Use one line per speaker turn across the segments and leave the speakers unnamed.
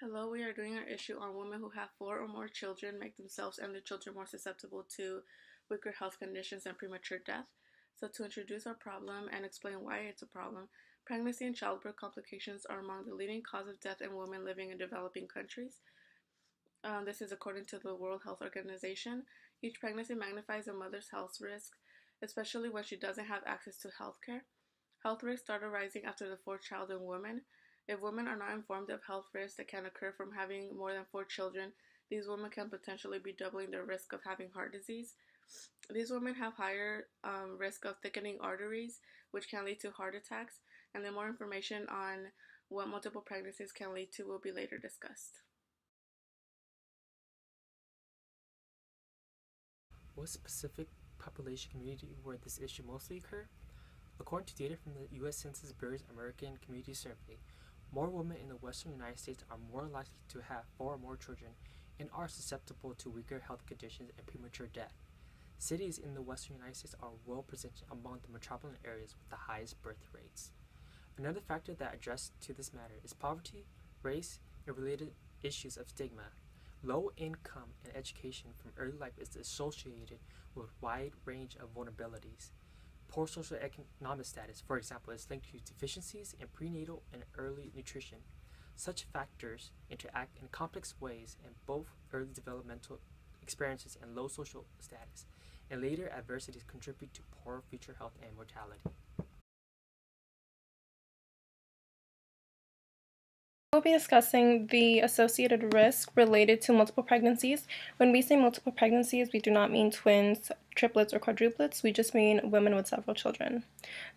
Hello, we are doing our issue on women who have 4 or more children make themselves and their children more susceptible to weaker health conditions and premature death. So, to introduce our problem and explain why it's a problem, pregnancy and childbirth complications are among the leading cause of death in women living in developing countries. This is according to the World Health Organization. Each pregnancy magnifies a mother's health risk, especially when she doesn't have access to health care. Health risks start arising after the fourth child in women. If women are not informed of health risks that can occur from having more than 4 children, these women can potentially be doubling their risk of having heart disease. These women have higher risk of thickening arteries, which can lead to heart attacks, and then more information on what multiple pregnancies can lead to will be later discussed.
What specific population community where this issue mostly occur? According to data from the U.S. Census Bureau's American Community Survey, more women in the western United States are more likely to have 4 or more children and are susceptible to weaker health conditions and premature death. Cities in the western United States are well presented among the metropolitan areas with the highest birth rates. Another factor that addresses to this matter is poverty, race, and related issues of stigma. Low income and education from early life is associated with a wide range of vulnerabilities. Poor social economic status, for example, is linked to deficiencies in prenatal and early nutrition. Such factors interact in complex ways, and both early developmental experiences and low social status and later adversities contribute to poor future health and mortality.
We'll be discussing the associated risk related to multiple pregnancies. When we say multiple pregnancies, we do not mean twins, triplets, or quadruplets. We just mean women with several children.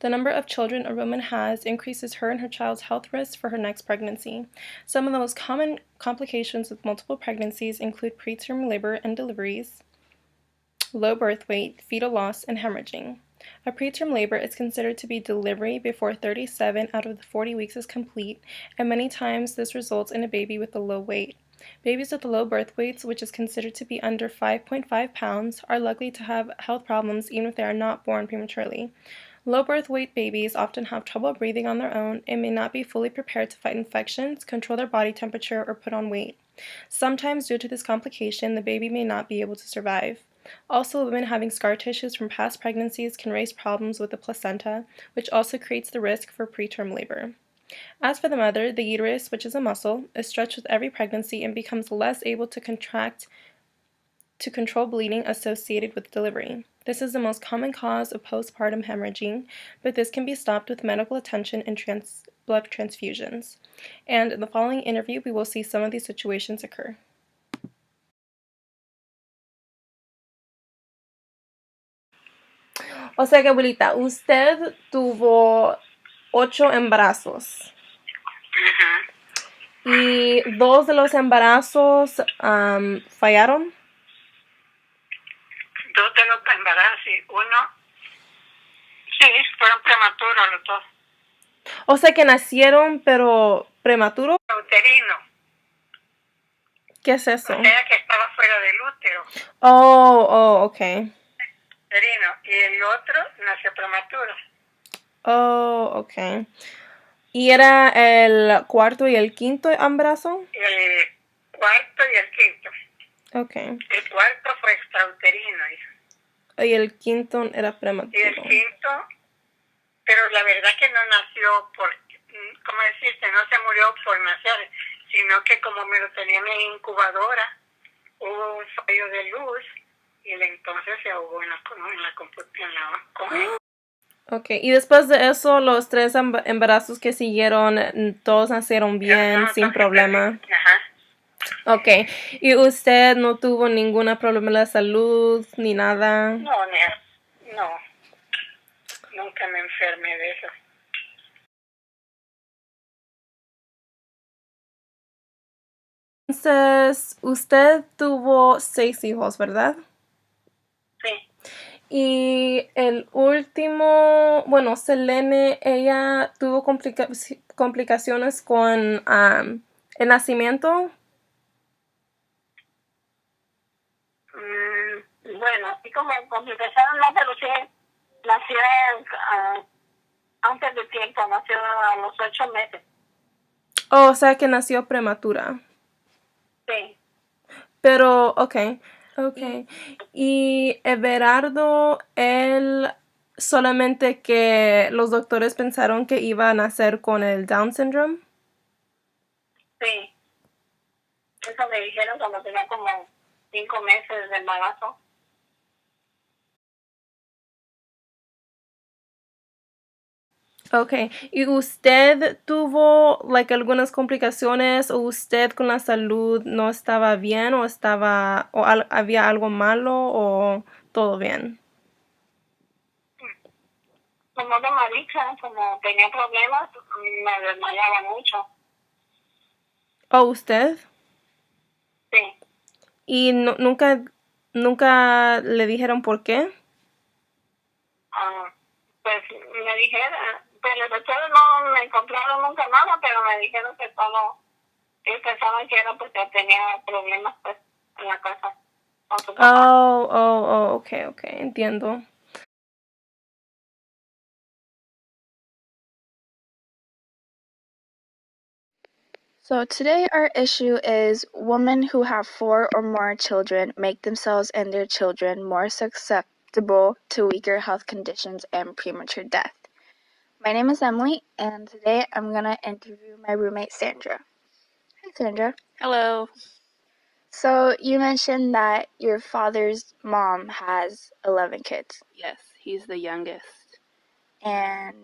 The number of children a woman has increases her and her child's health risk for her next pregnancy. Some of the most common complications with multiple pregnancies include preterm labor and deliveries, low birth weight, fetal loss, and hemorrhaging. A preterm labor is considered to be delivery before 37 out of the 40 weeks is complete, and many times this results in a baby with a low weight. Babies with low birth weights, which is considered to be under 5.5 pounds, are likely to have health problems even if they are not born prematurely. Low birth weight babies often have trouble breathing on their own and may not be fully prepared to fight infections, control their body temperature, or put on weight. Sometimes, due to this complication, the baby may not be able to survive. Also, women having scar tissues from past pregnancies can raise problems with the placenta, which also creates the risk for preterm labor. As for the mother, the uterus, which is a muscle, is stretched with every pregnancy and becomes less able to contract to control bleeding associated with delivery. This is the most common cause of postpartum hemorrhaging, but this can be stopped with medical attention and blood transfusions. And in the following interview, we will see some of these situations occur. O sea que, abuelita, usted tuvo 8 embarazos. Y 2 de los embarazos fallaron.
2 de los embarazos y uno, sí, fueron prematuros los 2.
O sea que nacieron, pero prematuro.
Uterino.
¿Qué es eso?
O sea que estaba fuera del útero.
Ok.
Uterino. Y el otro nació prematuro.
Ok. ¿Y era el cuarto y el quinto embarazo?
El cuarto y el quinto.
Ok.
El cuarto fue extrauterino.
Y el quinto era prematuro.
Y el quinto, pero la verdad que no nació por, ¿cómo decirte? No se murió por nacer, sino que como me lo tenían en incubadora, hubo un fallo de luz y entonces se ahogó en la computadora.
Ok, y después de eso, los 3 embarazos que siguieron, todos nacieron bien, sin problema.
Ajá.
Ok, ¿y usted no tuvo ningún problema de salud ni nada?
No, nunca me enfermé de eso.
Entonces, usted tuvo 6 hijos, ¿verdad?
Sí.
Y el último, bueno, Selene, ella tuvo complicaciones con el nacimiento.
Bueno, así como complicaciones no, pero sí nació antes de tiempo, nació a los 8 meses.
O sea que nació prematura. Pero, ok. Y Everardo, él solamente que los doctores pensaron que iba a nacer con el Down syndrome.
Sí, eso me dijeron cuando tenía como 5 meses de embarazo.
Okay, ¿y usted tuvo algunas complicaciones o usted con la salud no estaba bien o había algo malo o todo bien?
Como de marica, como tenía problemas, me desmayaba mucho.
¿O usted?
Sí.
¿Y nunca le dijeron por qué?
Pues me dijeron, pero los doctores no me encontraron nunca nada, pero me dijeron que todo, ellos pensaban que era porque tenía problemas pues en la casa con su papá.
Okay, entiendo.
So today our issue is women who have 4 or more children make themselves and their children more susceptible to weaker health conditions and premature death. My name is Emily, and today I'm going to interview my roommate Sandra. Hi Sandra.
Hello.
So you mentioned that your father's mom has 11 kids.
Yes, he's the youngest.
And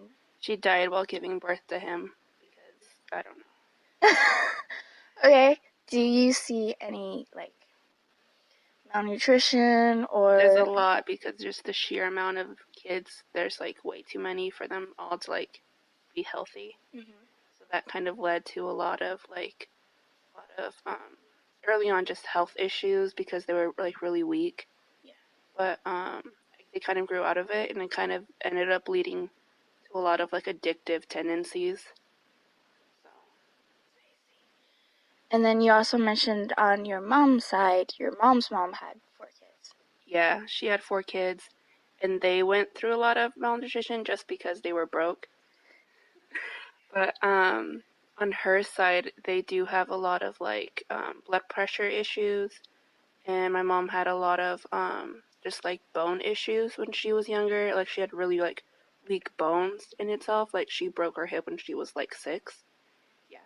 she died while giving birth to him because I don't know.
Okay. Do you see any malnutrition or?
There's a lot because just the sheer amount of kids. There's way too many for them all to be healthy.
Mm-hmm.
So that kind of led to a lot of early on just health issues because they were really weak.
Yeah.
But they kind of grew out of it, and it kind of ended up leading to a lot of addictive tendencies. So.
And then you also mentioned on your mom's side, your mom's mom had 4 kids.
Yeah, she had 4 kids, and they went through a lot of malnutrition just because they were broke. But on her side, they do have a lot of blood pressure issues, and my mom had a lot of just bone issues when she was younger. She had really weak bones in itself. She broke her hip when she was 6. Yeah.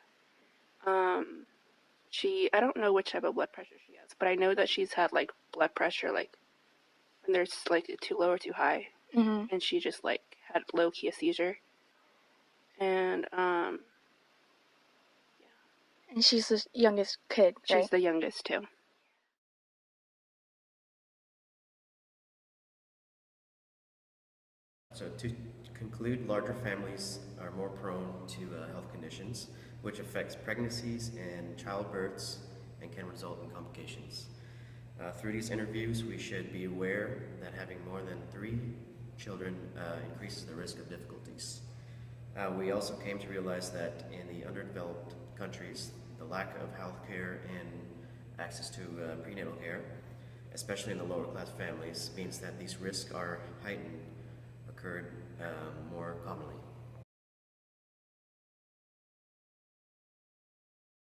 I don't know which type of blood pressure she has, but I know that she's had blood pressure when there's too low or too high.
Mm-hmm.
And she just had low key a seizure. And yeah.
And she's the youngest kid, right?
She's the youngest too.
So to conclude, larger families are more prone to health conditions, which affects pregnancies and childbirths and can result in complications. Through these interviews, we should be aware that having more than 3 children increases the risk of difficulties. We also came to realize that in the underdeveloped countries, the lack of health care and access to prenatal care, especially in the lower class families, means that these risks are heightened, occurred more commonly.